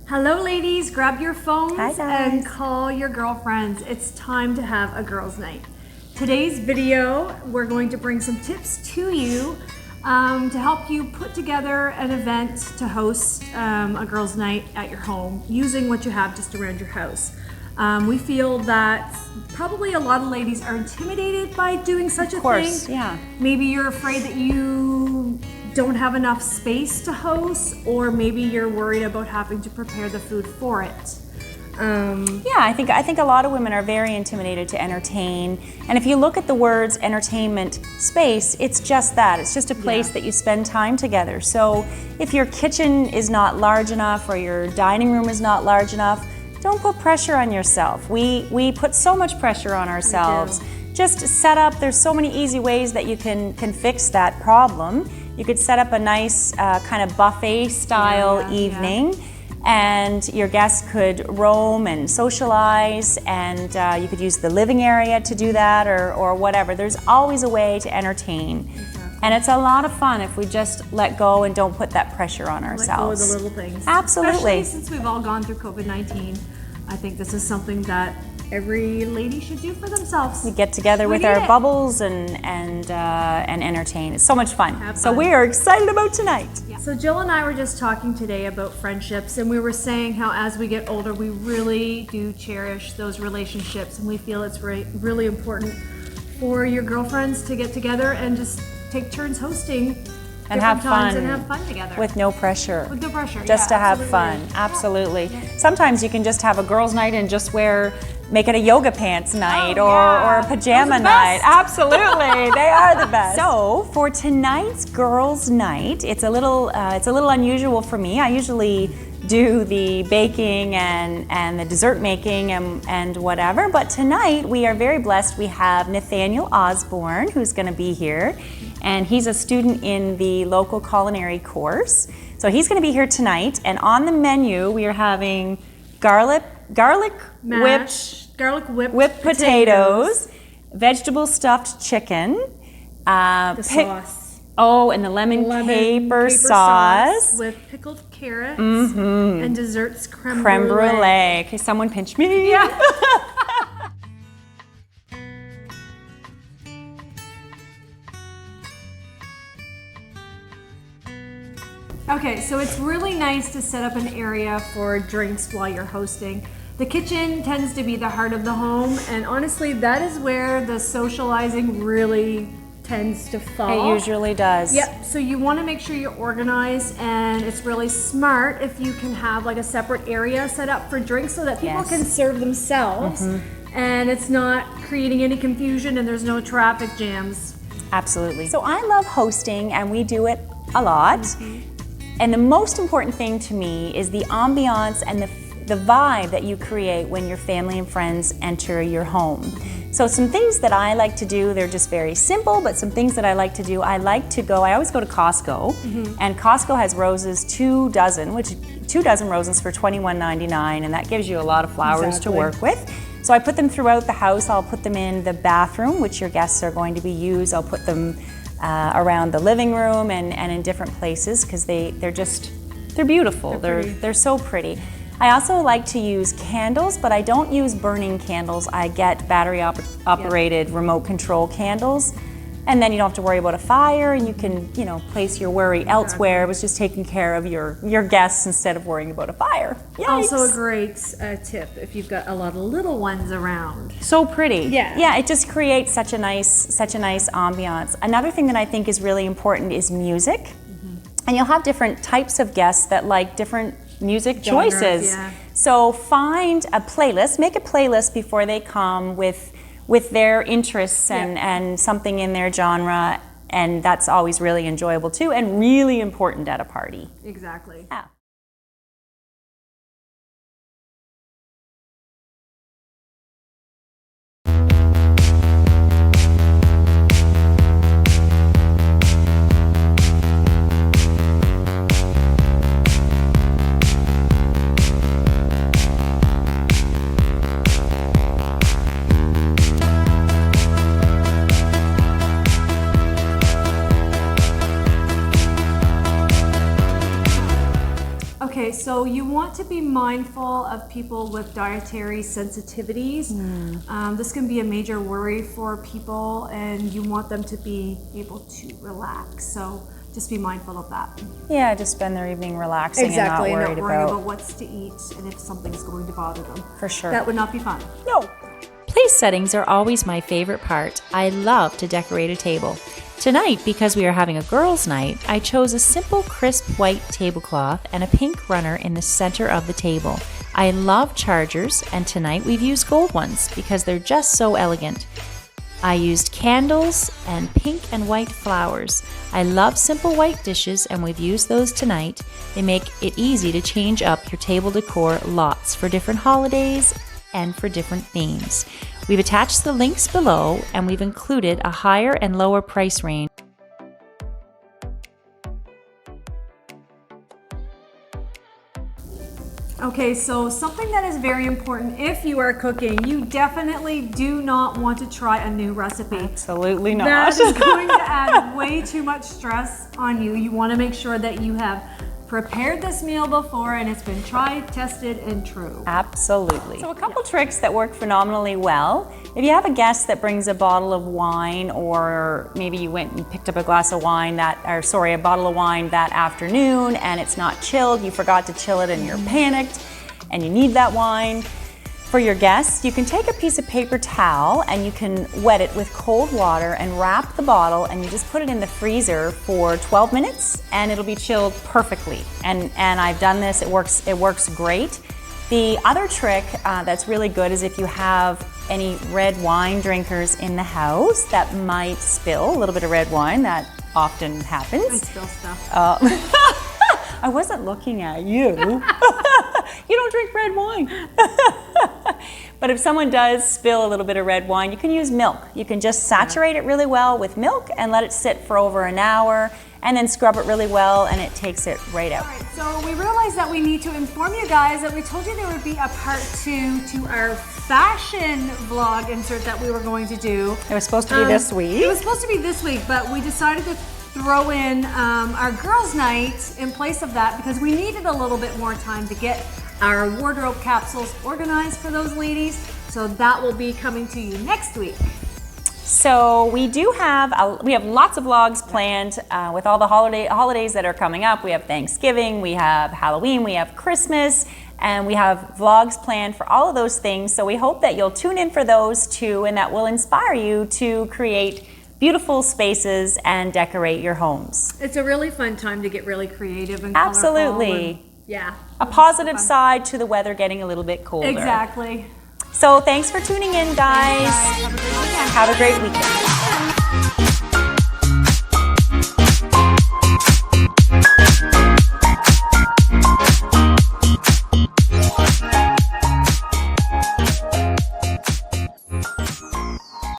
Hello ladies, grab your phones Hi, guys. and call your girlfriends. It's time to have a girls' night. Today's video, we're going to bring some tips to you to help you put together an event to host a girls' night at your home using what you have just around your house. We feel that probably a lot of ladies are intimidated by doing such a thing. Yeah. Maybe you're afraid that you don't have enough space to host, or maybe you're worried about having to prepare the food for it. Yeah, I think a lot of women are very intimidated to entertain. And if you look at the words entertainment space, it's just that. It's just a place that you spend time together. So if your kitchen is not large enough or your dining room is not large enough, don't put pressure on yourself. We put so much pressure on ourselves. Just set up, there's so many easy ways that you can fix that problem. You could set up a nice kind of buffet style evening. And your guests could roam and socialize, and you could use the living area to do that, or whatever. There's always a way to entertain. And it's a lot of fun if we just let go and don't put that pressure on ourselves. Let go of the little things. Absolutely. Especially since we've all gone through COVID-19, I think this is something that every lady should do for themselves. We get together with our bubbles and entertain. It's so much fun. So we are excited about tonight. Yeah. So Jill and I were just talking today about friendships, and we were saying how as we get older, we really do cherish those relationships, and we feel it's really important for your girlfriends to get together and just take turns hosting and have fun. And have fun together. With no pressure. With no pressure. Just to have fun. Absolutely. Yeah. Sometimes you can just have a girls' night and just make it a yoga pants night or a pajama night. Absolutely. They are the best. So for tonight's girls' night, it's a little unusual for me. I usually do the baking and the dessert making and whatever, but tonight we are very blessed. We have Nathaniel Osborne, who's going to be here, and he's a student in the local culinary course. So he's going to be here tonight, and on the menu we are having garlic whipped potatoes, vegetable stuffed chicken, the sauce. Oh, and the lemon caper sauce with pickled carrots and desserts creme brulee. Okay, someone pinch me. Yeah. Okay, so it's really nice to set up an area for drinks while you're hosting. The kitchen tends to be the heart of the home, and honestly, that is where the socializing really tends to fall. It usually does. Yep, so you want to make sure you're organized, and it's really smart if you can have like a separate area set up for drinks so that people can serve themselves and it's not creating any confusion and there's no traffic jams. Absolutely. So I love hosting, and we do it a lot. And the most important thing to me is the ambiance and the vibe that you create when your family and friends enter your home. So some things that I like to do, they're just very simple, but some things that I like to do, I always go to Costco, and Costco has roses 2 dozen roses for $21.99, and that gives you a lot of flowers to work with. So I put them throughout the house. I'll put them in the bathroom, which your guests are going to be used. I'll put them around the living room and in different places because they're beautiful. They're so pretty. I also like to use candles, but I don't use burning candles. I get battery operated remote control candles, and then you don't have to worry about a fire, and you can place your worry elsewhere. It was just taking care of your guests instead of worrying about a fire. Yikes. Also a great tip if you've got a lot of little ones around. So pretty. Yeah, it just creates such a nice ambiance. Another thing that I think is really important is music. And you'll have different types of guests that like different music choices. So find a playlist, make a playlist before they come with their interests and something in their genre, and that's always really enjoyable too, and really important at a party. Exactly. Yeah. Okay, so you want to be mindful of people with dietary sensitivities. This can be a major worry for people, and you want them to be able to relax. So just be mindful of that. Yeah, just spend their evening relaxing and not worried about what's to eat and if something's going to bother them. For sure. That would not be fun. No. Place settings are always my favorite part. I love to decorate a table. Tonight, because we are having a girls' night, I chose a simple crisp white tablecloth and a pink runner in the center of the table. I love chargers, and tonight we've used gold ones because they're just so elegant. I used candles and pink and white flowers. I love simple white dishes, and we've used those tonight. They make it easy to change up your table decor lots for different holidays and for different themes. We've attached the links below, and we've included a higher and lower price range. Okay, so something that is very important if you are cooking, you definitely do not want to try a new recipe. Absolutely not. That is going to add way too much stress on you. You want to make sure that you have prepared this meal before and it's been tried, tested, and true. Absolutely. So a couple tricks that work phenomenally well. If you have a guest that brings a bottle of wine, or maybe you went and picked up a glass of wine a bottle of wine that afternoon and it's not chilled, you forgot to chill it and you're panicked and you need that wine. For your guests, you can take a piece of paper towel and you can wet it with cold water and wrap the bottle, and you just put it in the freezer for 12 minutes and it'll be chilled perfectly. And I've done this, it works great. The other trick that's really good is if you have any red wine drinkers in the house that might spill a little bit of red wine. That often happens. I spill stuff. I wasn't looking at you. You don't drink red wine. But if someone does spill a little bit of red wine, you can use milk. You can just saturate it really well with milk and let it sit for over an hour, and then scrub it really well, and it takes it right out. All right, so we realized that we need to inform you guys that we told you there would be a part 2 to our fashion vlog insert that we were going to do. It was supposed to be this week. It was supposed to be this week, but we decided to throw in our girls' night in place of that because we needed a little bit more time to get our wardrobe capsules organized for those ladies. So that will be coming to you next week. So we have lots of vlogs planned with all the holidays that are coming up. We have Thanksgiving, we have Halloween, we have Christmas, and we have vlogs planned for all of those things. So we hope that you'll tune in for those too, and that will inspire you to create beautiful spaces and decorate your homes. It's a really fun time to get really creative and Absolutely. colorful. And, yeah. A positive side to the weather getting a little bit colder. Exactly. So thanks for tuning in, guys. Have a great weekend. Have a great weekend.